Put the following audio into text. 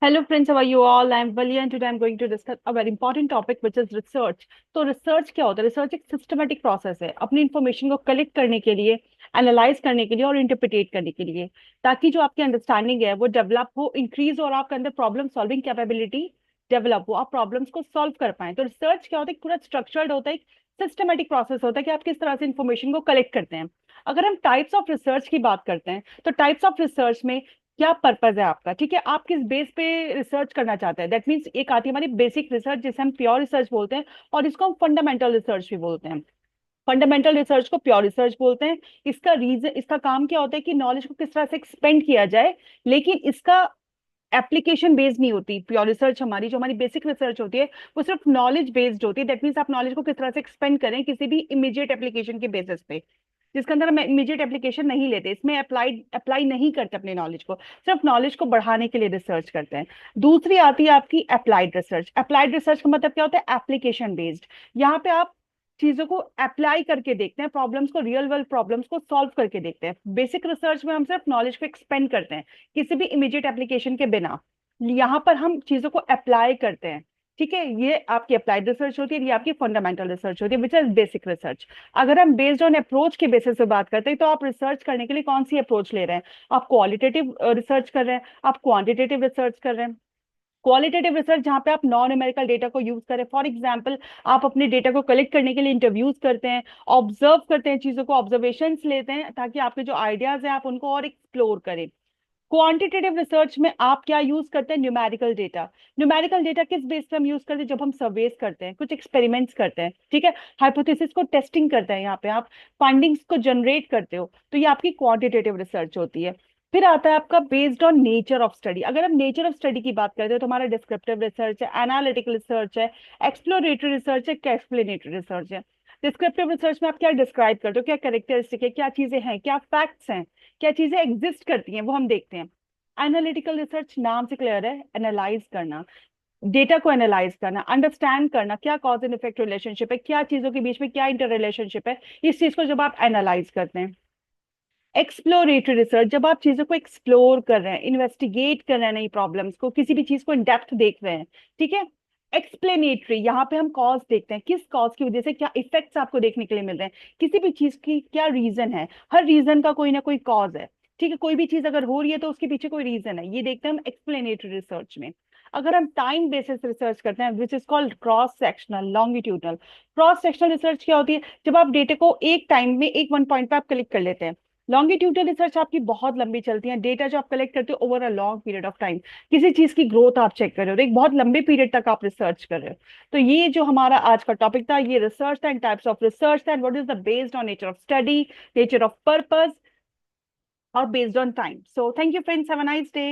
Hello friends, how are you all? I'm Valia and today I'm going to discuss a very important topic which is research. तो research क्या होता है? Research एक systematic process है अपनी information को collect करने के लिए, एनालाइज करने के लिए और इंटरप्रिटेट करने के लिए, ताकि जो आपकी अंडरस्टैंडिंग है वो डेवलप हो, इंक्रीज हो और आपके अंदर प्रॉब्लम सॉल्विंग कैपेबिलिटी डेवलप हो, आप प्रॉब्लम्स को सॉल्व कर पाए। तो रिसर्च क्या होता है? एक पूरा स्ट्रक्चर्ड होता है, एक सिस्टमेटिक प्रोसेस होता है कि आप किस तरह से इंफॉर्मेशन को कलेक्ट करते हैं। अगर हम टाइप्स ऑफ रिसर्च की बात करते हैं तो टाइप्स ऑफ रिसर्च में क्या पर्पज है आपका, ठीक है, आप किस बेस पे रिसर्च करना चाहते हैं। दैट मीन्स एक आती है हमारी बेसिक रिसर्च जिसे हम प्योर रिसर्च बोलते हैं, और इसको हम फंडामेंटल रिसर्च भी बोलते हैं। फंडामेंटल रिसर्च को प्योर रिसर्च बोलते हैं। इसका रीजन, इसका काम क्या होता है कि नॉलेज को किस तरह से एक्सपेंड किया जाए, लेकिन इसका एप्लीकेशन बेस्ड नहीं होती। प्योर रिसर्च हमारी जो हमारी बेसिक रिसर्च होती है वो सिर्फ नॉलेज बेस्ड होती है। दैट मीन्स आप नॉलेज को किस तरह से एक्सपेंड करें किसी भी इमीडिएट एप्लीकेशन के बेसिस पे, जिसके अंदर हम इमीडिएट एप्लीकेशन नहीं लेते, इसमें अप्लाई नहीं करते अपने नॉलेज को, सिर्फ नॉलेज को बढ़ाने के लिए रिसर्च करते हैं। दूसरी आती है आपकी अप्लाइड रिसर्च। अप्लाइड रिसर्च का मतलब क्या होता है? Application based. यहाँ पे आप चीजों को अप्लाई करके देखते हैं, प्रॉब्लम्स को, रियल वर्ल्ड प्रॉब्लम्स को सॉल्व करके देखते हैं। बेसिक रिसर्च में हम सिर्फ नॉलेज को एक्सपेंड करते हैं किसी भी इमीडिएट एप्लीकेशन के बिना। यहाँ पर हम चीजों को अप्लाई करते हैं। ठीक है, ये आपकी अप्लाइड रिसर्च होती है, ये आपकी फंडामेंटल रिसर्च होती है, विच इज बेसिक रिसर्च। अगर हम बेस्ड ऑन अप्रोच के बेसिस पे बात करते हैं तो आप रिसर्च करने के लिए कौन सी अप्रोच ले रहे हैं? आप क्वालिटेटिव रिसर्च कर रहे हैं, आप क्वांटिटेटिव रिसर्च कर रहे हैं। क्वालिटेटिव रिसर्च जहां पे आप नॉन न्यूमेरिकल डेटा को यूज करें, फॉर एग्जांपल आप अपने डेटा को कलेक्ट करने के लिए इंटरव्यूज करते हैं, ऑब्जर्व करते हैं, चीजों को ऑब्जर्वेशंस लेते हैं ताकि आपके जो आइडियाज हैं आप उनको और एक्सप्लोर करें। क्वांटिटेटिव रिसर्च में आप क्या यूज करते हैं? Numerical data. न्यूमेरिकल डेटा किस बेस पे हम यूज करते हैं? जब हम सर्वेस करते हैं, कुछ एक्सपेरिमेंट्स करते हैं, ठीक है, हाइपोथेसिस को टेस्टिंग करते हैं, यहाँ पे आप फाइंडिंग्स को जनरेट करते हो, तो ये आपकी क्वांटिटेटिव रिसर्च होती है। फिर आता है आपका based on nature of study. अगर हम नेचर ऑफ स्टडी की बात करते हैं तो हमारा डिस्क्रिप्टिव रिसर्च है, एनालिटिकल रिसर्च है, एक्सप्लोरेटरी रिसर्च है, एक्सप्लेनेटरी रिसर्च है। डिस्क्रिप्टिव रिसर्च में आप क्या डिस्क्राइब करते हो, क्या कैरेक्टरिस्टिक है, क्या चीजें हैं, क्या फैक्ट्स हैं, क्या चीजें एग्जिस्ट करती हैं, वो हम देखते हैं। एनालिटिकल रिसर्च नाम से क्लियर है, एनालाइज करना, डेटा को एनालाइज करना, अंडरस्टैंड करना क्या कॉज एंड इफेक्ट रिलेशनशिप है, क्या चीजों के बीच में क्या इंटर रिलेशनशिप है, इस चीज को जब आप एनालाइज करते हैं। एक्सप्लोरेटरी रिसर्च, जब आप चीजों को एक्सप्लोर कर रहे हैं, इन्वेस्टिगेट कर रहे हैं, नई प्रॉब्लम्स को, किसी भी चीज को इन डेप्थ देख रहे हैं, ठीक है। एक्सप्लेनेटरी, यहाँ पे हम कॉज देखते हैं, किस कॉज की वजह से क्या इफेक्ट्स आपको देखने के लिए मिल रहे हैं, किसी भी चीज की क्या रीजन है, हर रीजन का कोई ना कोई कॉज है, ठीक है, कोई भी चीज अगर हो रही है तो उसके पीछे कोई रीजन है, ये देखते हैं हम एक्सप्लेनेटरी रिसर्च में। अगर हम टाइम बेसिस रिसर्च करते हैं which is called cross sectional longitudinal. Cross sectional research क्या होती है? जब आप डेटा को एक टाइम में एक वन पॉइंट पे आप कलेक्ट कर लेते हैं। लॉन्गिट्यूडनल रिसर्च आपकी बहुत लंबी चलती है, डेटा जो आप कलेक्ट करते हो over a long period of time, किसी चीज की ग्रोथ आप चेक कर रहे हो, एक बहुत लंबे पीरियड तक आप रिसर्च कर रहे हो। तो ये जो हमारा आज का टॉपिक था, ये रिसर्च था एंड टाइप्स ऑफ रिसर्च था, and what is the based on nature of study, nature of purpose, और based on time. So thank you friends, have a nice day.